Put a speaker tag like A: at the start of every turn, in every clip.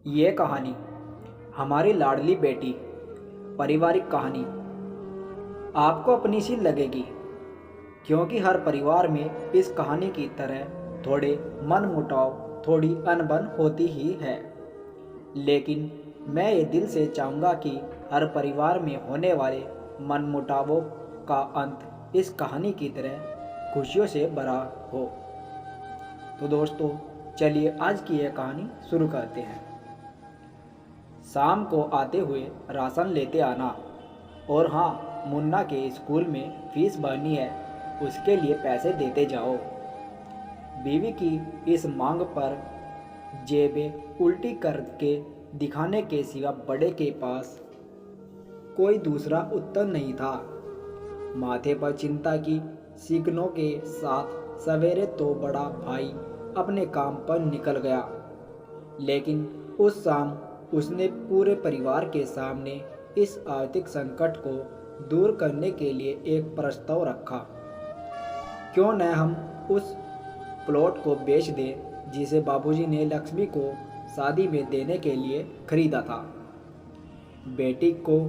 A: ये कहानी हमारी लाडली बेटी पारिवारिक कहानी आपको अपनी सी लगेगी, क्योंकि हर परिवार में इस कहानी की तरह थोड़े मनमुटाव, थोड़ी अनबन होती ही है। लेकिन मैं ये दिल से चाहूँगा कि हर परिवार में होने वाले मनमुटावों का अंत इस कहानी की तरह खुशियों से भरा हो। तो दोस्तों, चलिए आज की यह कहानी शुरू करते हैं। शाम को आते हुए राशन लेते आना, और हाँ, मुन्ना के स्कूल में फीस भरनी है, उसके लिए पैसे देते जाओ। बीवी की इस मांग पर जेबें उल्टी करके दिखाने के सिवा बड़े के पास कोई दूसरा उत्तर नहीं था। माथे पर चिंता की शिकनों के साथ सवेरे तो बड़ा भाई अपने काम पर निकल गया, लेकिन उस शाम उसने पूरे परिवार के सामने इस आर्थिक संकट को दूर करने के लिए एक प्रस्ताव रखा। क्यों न हम उस प्लॉट को बेच दें जिसे बाबूजी ने लक्ष्मी को शादी में देने के लिए खरीदा था। बेटी को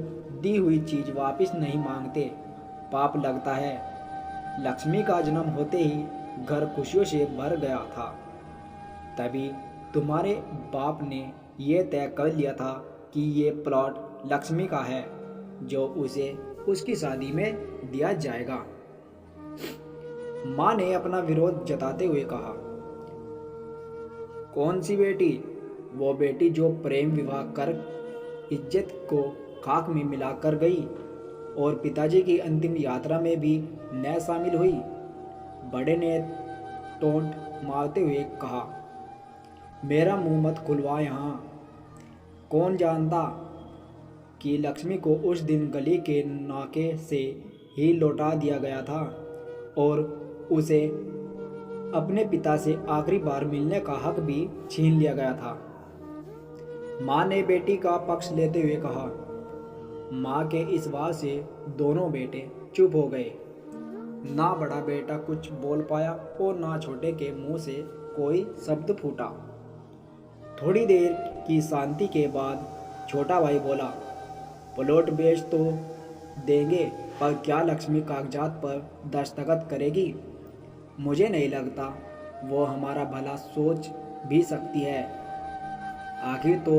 A: दी हुई चीज वापस नहीं मांगते, पाप लगता है। लक्ष्मी का जन्म होते ही घर खुशियों से भर गया था। तभी तुम्हारे बाप ने ये तय कर लिया था कि ये प्लॉट लक्ष्मी का है, जो उसे उसकी शादी में दिया जाएगा। माँ ने अपना विरोध जताते हुए कहा, कौन सी बेटी? वो बेटी जो प्रेम विवाह कर इज्जत को खाक में मिलाकर गई और पिताजी की अंतिम यात्रा में भी न शामिल हुई। बड़े ने टोंट मारते हुए कहा, मेरा मुंह मत खुलवा यहाँ। कौन जानता कि लक्ष्मी को उस दिन गली के नाके से ही लौटा दिया गया था और उसे अपने पिता से आखिरी बार मिलने का हक भी छीन लिया गया था। माँ ने बेटी का पक्ष लेते हुए कहा। माँ के इस बात से दोनों बेटे चुप हो गए। ना बड़ा बेटा कुछ बोल पाया और ना छोटे के मुंह से कोई शब्द फूटा। थोड़ी देर की शांति के बाद छोटा भाई बोला, प्लॉट बेच तो देंगे, पर क्या लक्ष्मी कागजात पर दस्तखत करेगी? मुझे नहीं लगता वो हमारा भला सोच भी सकती है। आखिर तो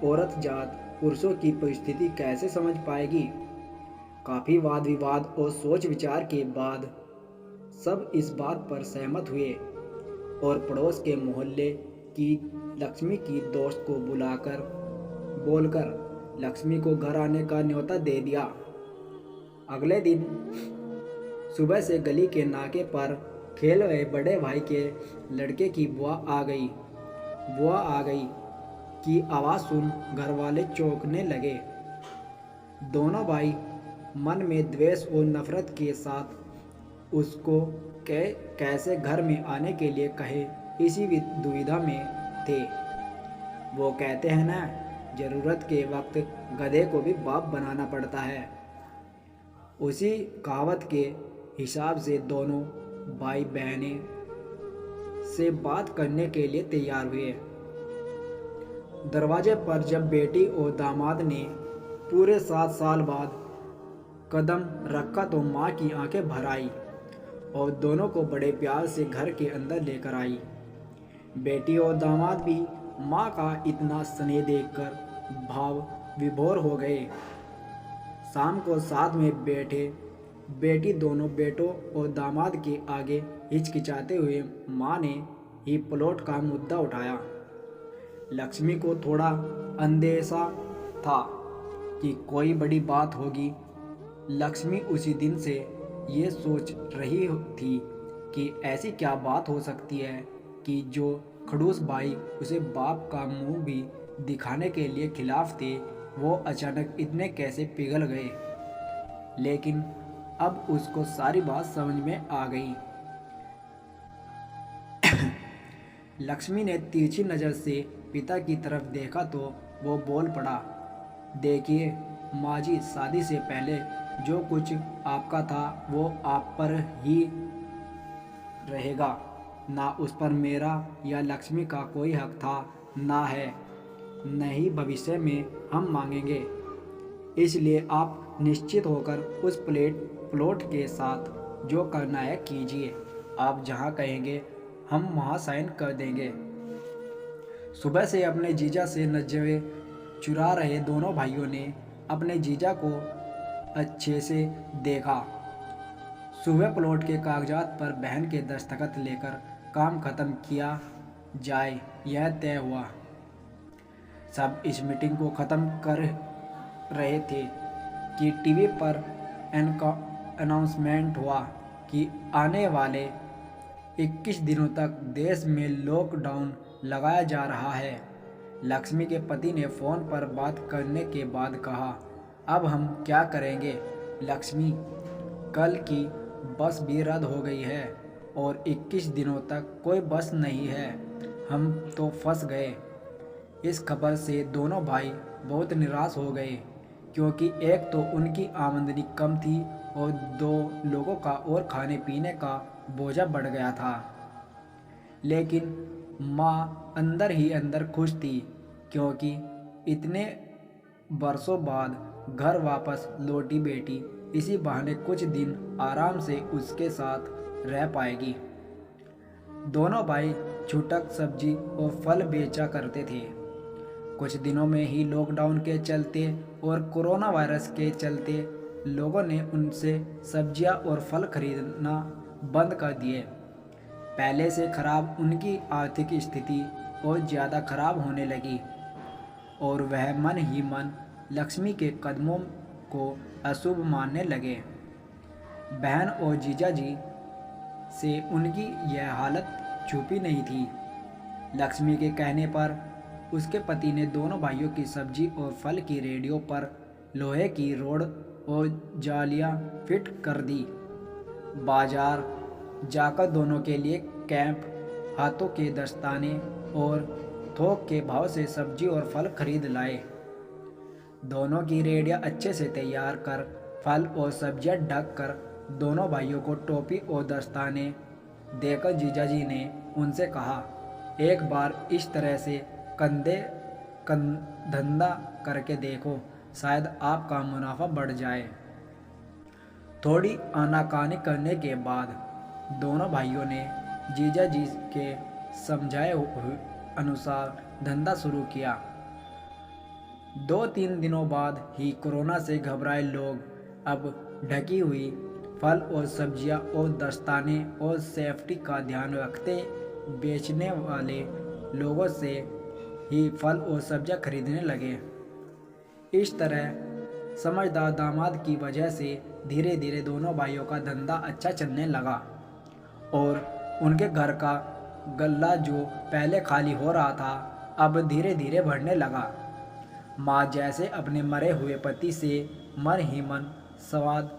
A: औरत जात पुरुषों की परिस्थिति कैसे समझ पाएगी? काफ़ी वाद विवाद और सोच विचार के बाद सब इस बात पर सहमत हुए और पड़ोस के मोहल्ले की लक्ष्मी की दोस्त को बुलाकर बोलकर लक्ष्मी को घर आने का न्योता दे दिया। अगले दिन सुबह से गली के नाके पर खेल रहे बड़े भाई के लड़के की बुआ आ गई की आवाज़ सुन घर वाले चौंकने लगे। दोनों भाई मन में द्वेष और नफरत के साथ उसको कैसे घर में आने के लिए कहे, इसी दुविधा में थे। वो कहते हैं ना, ज़रूरत के वक्त गधे को भी बाप बनाना पड़ता है। उसी कहावत के हिसाब से दोनों भाई बहनें से बात करने के लिए तैयार हुए। दरवाजे पर जब बेटी और दामाद ने पूरे 7 साल बाद कदम रखा तो माँ की आंखें भर आई और दोनों को बड़े प्यार से घर के अंदर लेकर आई। बेटी और दामाद भी माँ का इतना स्नेह देखकर भाव विभोर हो गए। शाम को साथ में बैठे बेटी दोनों बेटों और दामाद के आगे हिचकिचाते हुए माँ ने ही प्लॉट का मुद्दा उठाया। लक्ष्मी को थोड़ा अंदेशा था कि कोई बड़ी बात होगी। लक्ष्मी उसी दिन से ये सोच रही थी कि ऐसी क्या बात हो सकती है कि जो खड़ूस भाई उसे बाप का मुंह भी दिखाने के लिए खिलाफ थे, वो अचानक इतने कैसे पिघल गए। लेकिन अब उसको सारी बात समझ में आ गई। लक्ष्मी ने तिरछी नज़र से पिता की तरफ देखा तो वो बोल पड़ा, देखिए माँ जी, शादी से पहले जो कुछ आपका था वो आप पर ही रहेगा, ना उस पर मेरा या लक्ष्मी का कोई हक था। ना है, न ही भविष्य में हम मांगेंगे। इसलिए आप निश्चित होकर उस प्लॉट के साथ जो करना है कीजिए। आप जहाँ कहेंगे हम वहाँ साइन कर देंगे। सुबह से अपने जीजा से नजरें चुरा रहे दोनों भाइयों ने अपने जीजा को अच्छे से देखा। सुबह प्लॉट के कागजात पर बहन के दस्तखत लेकर काम खत्म किया जाए, यह तय हुआ। सब इस मीटिंग को ख़त्म कर रहे थे कि टीवी पर अनाउंसमेंट हुआ कि आने वाले 21 दिनों तक देश में लॉकडाउन लगाया जा रहा है। लक्ष्मी के पति ने फ़ोन पर बात करने के बाद कहा, अब हम क्या करेंगे लक्ष्मी, कल की बस भी रद्द हो गई है और 21 दिनों तक कोई बस नहीं है, हम तो फंस गए। इस खबर से दोनों भाई बहुत निराश हो गए, क्योंकि एक तो उनकी आमदनी कम थी और दो लोगों का और खाने पीने का बोझा बढ़ गया था। लेकिन माँ अंदर ही अंदर खुश थी, क्योंकि इतने बरसों बाद घर वापस लौटी बेटी इसी बहाने कुछ दिन आराम से उसके साथ रह पाएगी। दोनों भाई छूटक सब्जी और फल बेचा करते थे। कुछ दिनों में ही लॉकडाउन के चलते और कोरोना वायरस के चलते लोगों ने उनसे सब्जियां और फल खरीदना बंद कर दिए। पहले से खराब उनकी आर्थिक स्थिति और ज़्यादा खराब होने लगी और वह मन ही मन लक्ष्मी के कदमों को अशुभ मानने लगे। बहन और जीजा जी से उनकी यह हालत छुपी नहीं थी। लक्ष्मी के कहने पर उसके पति ने दोनों भाइयों की सब्जी और फल की रेडियो पर लोहे की रोड और जालियां फिट कर दी। बाजार जाकर दोनों के लिए कैंप, हाथों के दस्ताने और थोक के भाव से सब्जी और फल खरीद लाए। दोनों की रेडियां अच्छे से तैयार कर फल और सब्जियां ढक कर दोनों भाइयों को टोपी और दस्ताने देकर जीजाजी ने उनसे कहा, एक बार इस तरह से धंधा करके देखो, शायद आपका मुनाफा बढ़ जाए। थोड़ी आनाकानी करने के बाद दोनों भाइयों ने जीजाजी के समझाए हुए अनुसार धंधा शुरू किया। 2-3 दिनों बाद ही कोरोना से घबराए लोग अब ढकी हुई फल और सब्जियां और दस्ताने और सेफ्टी का ध्यान रखते बेचने वाले लोगों से ही फल और सब्जियां खरीदने लगे। इस तरह समझदार दामाद की वजह से धीरे धीरे दोनों भाइयों का धंधा अच्छा चलने लगा और उनके घर का गल्ला जो पहले खाली हो रहा था अब धीरे धीरे बढ़ने लगा। माँ जैसे अपने मरे हुए पति से मन ही मन संवाद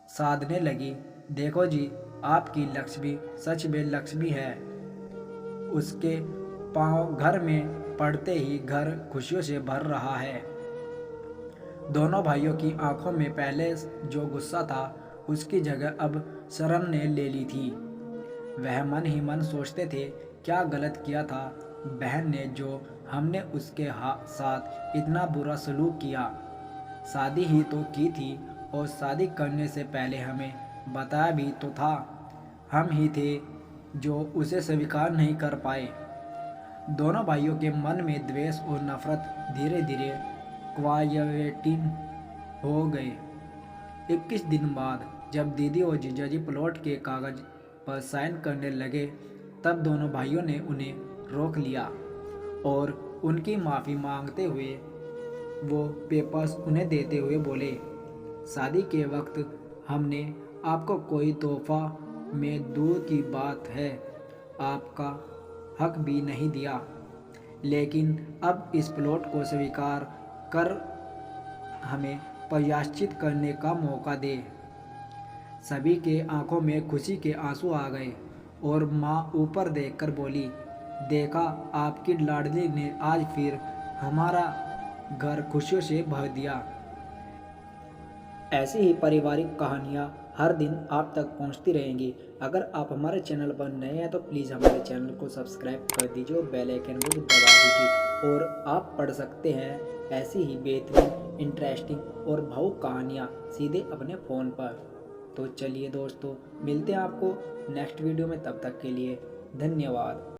A: साधने लगी, देखो जी, आपकी लक्ष्मी सच में लक्ष्मी है। उसके पांव घर में पड़ते ही घर खुशियों से भर रहा है। दोनों भाइयों की आंखों में पहले जो गुस्सा था उसकी जगह अब शर्म ने ले ली थी। वह मन ही मन सोचते थे, क्या गलत किया था बहन ने जो हमने उसके साथ इतना बुरा सलूक किया। शादी ही तो की थी और शादी करने से पहले हमें बताया भी तो था। हम ही थे जो उसे स्वीकार नहीं कर पाए। दोनों भाइयों के मन में द्वेष और नफरत धीरे धीरे क्वायटिंग हो गए। 21 दिन बाद जब दीदी और जीजाजी प्लॉट के कागज पर साइन करने लगे, तब दोनों भाइयों ने उन्हें रोक लिया और उनकी माफ़ी मांगते हुए वो पेपर्स उन्हें देते हुए बोले, शादी के वक्त हमने आपको कोई तोहफा में दूर की बात है आपका हक भी नहीं दिया, लेकिन अब इस प्लॉट को स्वीकार कर हमें प्रायश्चित करने का मौका दे। सभी के आंखों में खुशी के आंसू आ गए और माँ ऊपर देखकर बोली, देखा, आपकी लाडली ने आज फिर हमारा घर खुशियों से भर दिया। ऐसी ही पारिवारिक कहानियाँ हर दिन आप तक पहुंचती रहेंगी। अगर आप हमारे चैनल पर नए हैं तो प्लीज़ हमारे चैनल को सब्सक्राइब कर दीजिए और बेल आइकन को दबा दीजिए। और आप पढ़ सकते हैं ऐसी ही बेहतरीन, इंटरेस्टिंग और भावुक कहानियाँ सीधे अपने फ़ोन पर। तो चलिए दोस्तों, मिलते हैं आपको नेक्स्ट वीडियो में, तब तक के लिए धन्यवाद।